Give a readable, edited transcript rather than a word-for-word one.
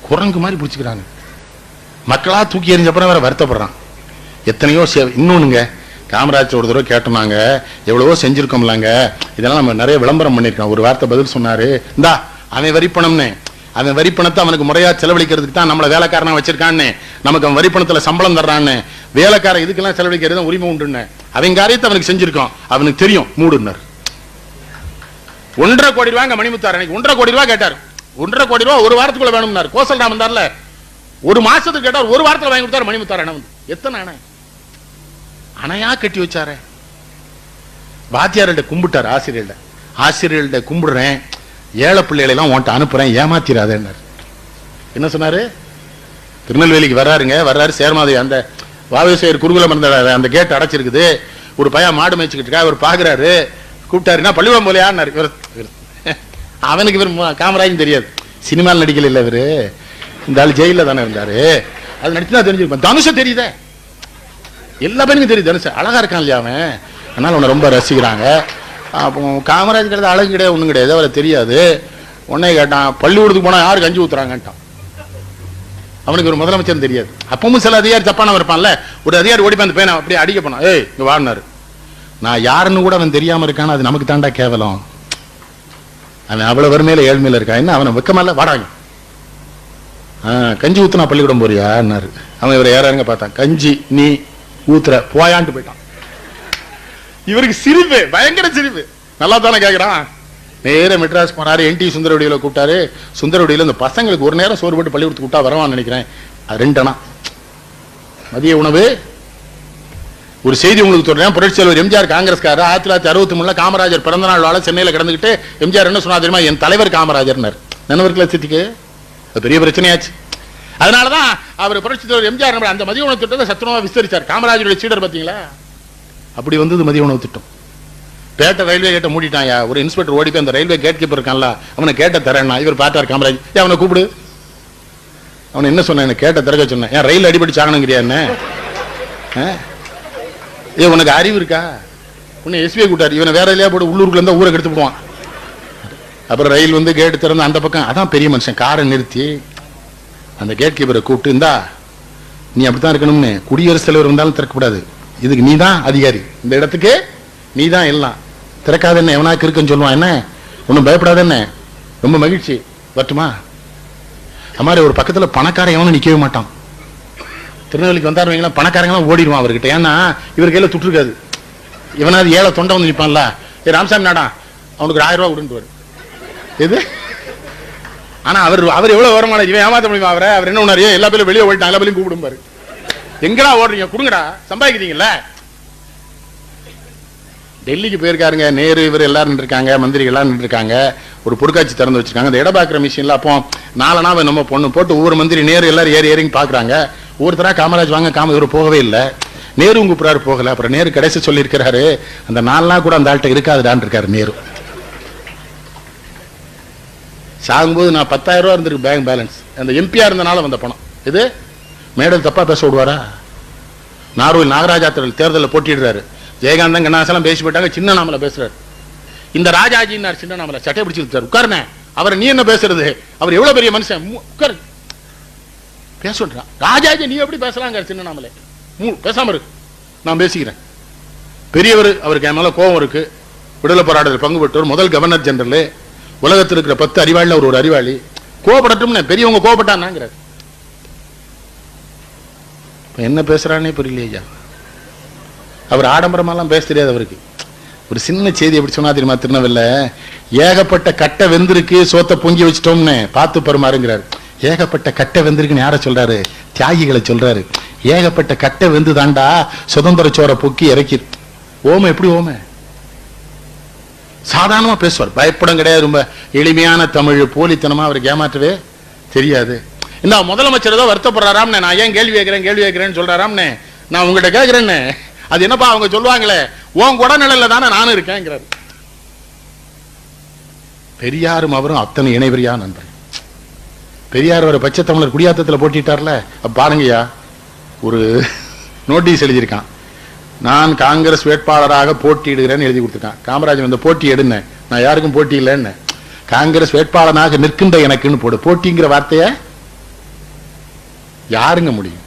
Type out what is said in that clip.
குரங்கு மாதிரி பிடிச்சிக்கிறாங்க. மக்களா தூக்கி எறிஞ்சப்பறம் வேற வருத்தப்படுறான். எத்தனையோ இன்னொன்னுங்க, காமராஜர் ஒரு தடவை கேட்டோம்னாங்க, எவ்வளவோ செஞ்சிருக்கோம்லாங்க, இதெல்லாம் நம்ம நிறைய விளம்பரம் பண்ணிருக்கோம். ஒரு வார்த்தை பதில் சொன்னாரு, இந்தா அவன் வரிப்பணம்னு, அவன் வரிப்பணத்தை அவனுக்கு முறையா செலவழிக்கிறதுக்கு தான் நம்மள வேலைக்காரனா வச்சிருக்கான்னு, நமக்கு அவன் வரிப்பணத்துல சம்பளம் தர்றான்னு, வேலைக்காரன் இதுக்கெல்லாம் செலவழிக்கிறது உரிமை உண்டுன்னு, அவன் காரியத்தை அவனுக்கு செஞ்சிருக்கோம், அவனுக்கு தெரியும் மூடுனார். 1.5 கோடி ரூபாய் மணிமுத்தார் அன்னைக்கு 1.5 கோடி ரூபாய் கேட்டார். 1.5 கோடி ரூபாய் ஒரு வாரத்துக்குள்ள வேணும்னாரு. கோசல் ராமன் தான்ல, ஒரு மாசத்துக்கு கேட்டார், ஒரு வாரத்துல வாங்கி கொடுத்தாரு மணிமுத்தார் அணை. வந்து எத்தனை அணை அணையா கட்டி வச்சாரு. வாத்தியார்கிட்ட கும்பிட்டார், ஆசிரியர்கிட்ட கும்பிடுறேன், ஏழை பிள்ளைகளை எல்லாம் உன்ட்ட அனுப்புறேன், ஏமாத்திராத. என்ன சொன்னாரு? திருநெல்வேலிக்கு வர்றாரு சேர்மாதி, அந்த வாவேசேர் குருகுலம் இருந்த அந்த கேட் அடைச்சிருக்குது, ஒரு பையன் மாடு மேய்ச்சிக்கிட்டு இருக்கா, இவர் பாக்குறாரு, கூப்பிட்டாருன்னா பள்ளிவம் போலையான்னாரு. அவனுக்கு இவர் காமராஜன் தெரியாது, சினிமாவில் நடிக்கல இல்ல இவரு, இந்த ஆள் ஜெயில தானே இருந்தாரு, அது நடிச்சுதான் தெரிஞ்சிருப்பான். தனுஷ தெரியுதே, எல்லா பேருக்கும் தெரியுது, தனுஷ அழகா இருக்கான் இல்லையா அவன், அதனால அவனை ரொம்ப ரசிக்கிறாங்க. அப்போ காமராஜ் கிடையாது, அழகு கிடையாது, ஒன்றும் கிடையாது, அவரை தெரியாது. உடனே கேட்டான், பள்ளிக்கூடத்துக்கு போனா யாருக்கு கஞ்சி ஊத்துறாங்கட்டான். அவனுக்கு ஒரு முதலமைச்சர் தெரியாது. அப்பவும் சில அதிகாரி தப்பானவன் இருப்பான்ல, ஒரு அதிகாரி ஓடி அந்த பையனை அப்படியே அடிக்க போனான், ஏய் இங்க வாடினாரு. நான் யாருன்னு கூட அவன் தெரியாம இருக்கான்னு, அது நமக்கு தாண்டா கேவலம். அவன் அவ்வளவு வறுமையில ஏழ்மையில இருக்கான், என்ன அவனை வெக்கமால வாடாங்க, கஞ்சி ஊத்துனா பள்ளிக்கூடம் போறியான்னாரு. அவன் இவரை ஏறாருங்க பார்த்தான், கஞ்சி நீ ஊத்துற போயான்ட்டு போயிட்டான். இவருக்கு சிரிப்பு, பயங்கர சிரிப்பு. நல்லா தானே கேட்கிறான். நேர மெட்ராஸ் போனாரு, NT சுந்தரவடியில கூப்பிட்டாரு. சுந்தரவடியில இந்த பசங்களுக்கு ஒரு நேரம் சோறு போட்டு பள்ளிக்கூடத்துக்கு கூப்பிட்டா வரவான்னு நினைக்கிறேன். அது 2 அணா மதிய உணவு. ஒரு செய்தி உங்களுக்கு சொல்றேன், புரட்சி தலைவர் எம்ஜிஆர் காங்கிரஸ்காரர் 1963 காமராஜர் பிறந்த நாள் வாழ சென்னையில கிடந்துகிட்டு எம்ஜிஆர் என்ன சொன்னா தெரியுமா? என் தலைவர் காமராஜர்னார். நினைவர்கள சித்திக்கு பெரிய பிரச்சனையாச்சு. அதனாலதான் அவர் புரட்சி தலைவர் எம்ஜிஆர் அந்த மதிய உணவு திட்டத்தை சத்துணவா விஸ்தரிச்சார். காமராஜருடைய சீடர் பாத்தீங்களா? அப்படி வந்தது மதிய உணவு திட்டம். பேட்டை ரயில்வே கேட்டை மூடிட்டாயா. ஒரு இன்ஸ்பெக்டர் ஓடி போய் அந்த ரயில்வே கேட் கீப்பர் இருக்கான்ல, அவனை கேட்ட தரேன்னா இவர் பார்த்தார் காமராஜ், அவனை கூப்பிடு. அவனை என்ன சொன்ன? கேட்ட திறக்க சொன்னேன். ஏன் ரயில் அடிபடி சாகணுங்கிறியா என்ன? ஏ உனக்கு அறிவு இருக்கா? உன்னை SBI கூட்டாரு, இவனை வேற இல்லையா போட்டு உள்ளூருக்குள்ள இருந்தா ஊரை கெடுத்து போடுவான். அப்புறம் ரயில் வந்து கேட்டு திறந்து அந்த பக்கம், அதான் பெரிய மனுஷன், காரை நிறுத்தி அந்த கேட் கீப்பரை கூப்பிட்டு, இந்தா நீ அப்படித்தான் இருக்கணும்னு, குடியரசுத் தலைவர் இருந்தாலும் திறக்கக்கூடாது, இதுக்கு நீ தான் அதிகாரி, இந்த இடத்துக்கு நீ தான் எல்லாம், திறக்காத என்ன எவனாக்கு இருக்குன்னு சொல்லுவான். என்ன ஒன்றும் பயப்படாத, என்ன ரொம்ப மகிழ்ச்சி வரட்டுமா? அது மாதிரி ஒரு பக்கத்துல பணக்காரன் எவனும் நிக்கவே மாட்டான். திருநெல்வேலிக்கு வந்தாருவீங்களா, பணக்காரங்களாம் ஓடிடுவான் அவர்கிட்ட. ஏன்னா இவர் கையில துட்டு இருக்காது. இவனாவது ஏழை தொண்டை வந்து நிற்பான்ல, ஏ ராமசாமி நாடா அவனுக்கு 1000 ரூபா விடுன்ட்டு. இது ஆனா அவர் எவ்வளவு வருமானம், இவன் ஏமாத்த முடியுமா அவரை? அவர் என்ன பண்ணாரு, எல்லா பேரும் வெளியே ஓடிட்டாங்க, எல்லா பேரும் கூப்பிடும்பாரு. எங்கடா ஓடுறீங்க, கொடுங்கடா, சம்பாதிக்கிறீங்கல்ல. டெல்லிக்கு போயிருக்காருங்க நேரு, இவர் எல்லாரும் இருக்காங்க, மந்திரிகள் எல்லாம் இருக்காங்க. ஒரு பொருட்காட்சி திறந்து வச்சிருக்காங்க. அந்த இட பாக்குற மிஷின்ல அப்போ 4 நாள் நம்ம பொண்ணு போட்டு ஒவ்வொரு மந்திரி நேரு எல்லாரும் ஏறி பாக்குறாங்க. ஒவ்வொருத்தரா காமராஜ் வாங்க, இவர் போகவே இல்லை. நேரு கூப்பிடாரு, போகல. அப்புறம் நேரு கடைசி சொல்லி இருக்கிறாரு, அந்த 4 நாள் கூட அந்த ஆள்கிட்ட இருக்காதுடான் இருக்காரு நேரு. சாகும்போது நான் 10,000 ரூபா இருந்திருக்கு பேங்க் பேலன்ஸ். அந்த MP இருந்தனால வந்த பணம் இது. மேடல் தப்பா பேச விடுவாரா? நார்வேல் நாகராஜா தேர்தலில் போட்டிடுறாரு. ஜெயகாந்தன் கண்ணாசலம் பேசி போயிட்டாங்க, சின்ன நாமல பேசுறாரு. இந்த ராஜாஜின்னார் சின்ன நாமல சட்டை பிடிச்சிருக்காரு. உட்காருனே, அவர் நீ என்ன பேசுறது, அவர் எவ்வளவு பெரிய மனுஷன், உட்காரு பேசுறான். ராஜாஜி நீ எப்படி பேசலாங்க சின்ன நாமலே, பேசாம இருக்கு, நான் பேசிக்கிறேன். பெரியவர், அவருக்கு என் மேல கோபம் இருக்கு. விடுதலை போராட்டத்தில் பங்கு பெற்றவர், முதல் கவர்னர் ஜெனரல், உலகத்தில் இருக்கிற 10 அறிவாளில ஒரு அறிவாளி. கோபப்படட்டும், பெரியவங்க கோபப்பட்டாங்கிறார். என்ன பேசுறானே புரியலையா? அவர் ஆடம்பரமெல்லாம் பேச தெரியாது அவருக்கு. ஒரு சின்ன செய்தி எப்படி சொன்னா தெரியுமா? திருநெல்வேலில ஏகப்பட்ட கட்டை வெந்திருக்கு, சோத்த பொங்கி வச்சிட்டோம்னு பார்த்து பருமாறுங்கிறாரு. ஏகப்பட்ட கட்டை வெந்திருக்குன்னு யார சொல்றாரு? தியாகிகளை சொல்றாரு. ஏகப்பட்ட கட்டை வெந்து தாண்டா சுதந்திர சோரை பொக்கி இறக்கி. ஓமை எப்படி ஓமை? சாதாரணமா பேசுவார், பயப்படம் கிடையாது. ரொம்ப எளிமையான தமிழ், போலித்தனமா அவருக்கு ஏமாற்றவே தெரியாது. இந்த முதலமைச்சர் ஏதோ வருத்தப்படுறாராம், நான் ஏன் கேள்வி கேட்கிறேன்னு சொல்றாராம்னே. நான் உங்ககிட்ட கேட்கிறேன்னு, அது என்னப்பா அவங்க சொல்லுவாங்களே, உன் குடநிலையில தானே நானும் இருக்கேங்கிறாரு. பெரியாரும் அவரும் அத்தனை இணைவரியா நண்பர். பெரியார் ஒரு பச்சை தமிழர் குடியாத்தத்தில் போட்டிட்டார்ல, பாருங்கய்யா, ஒரு நோட்டீஸ் எழுதியிருக்கான். நான் காங்கிரஸ் வேட்பாளராக போட்டியிடுகிறேன்னு எழுதி கொடுத்துருக்கான். காமராஜர் இந்த போட்டி எடுன்னு, நான் யாருக்கும் போட்டி இல்லைன்னு, காங்கிரஸ் வேட்பாளனாக நிற்கின்ற எனக்குன்னு போடு. போட்டிங்கிற வார்த்தைய யாருங்க முடியும்?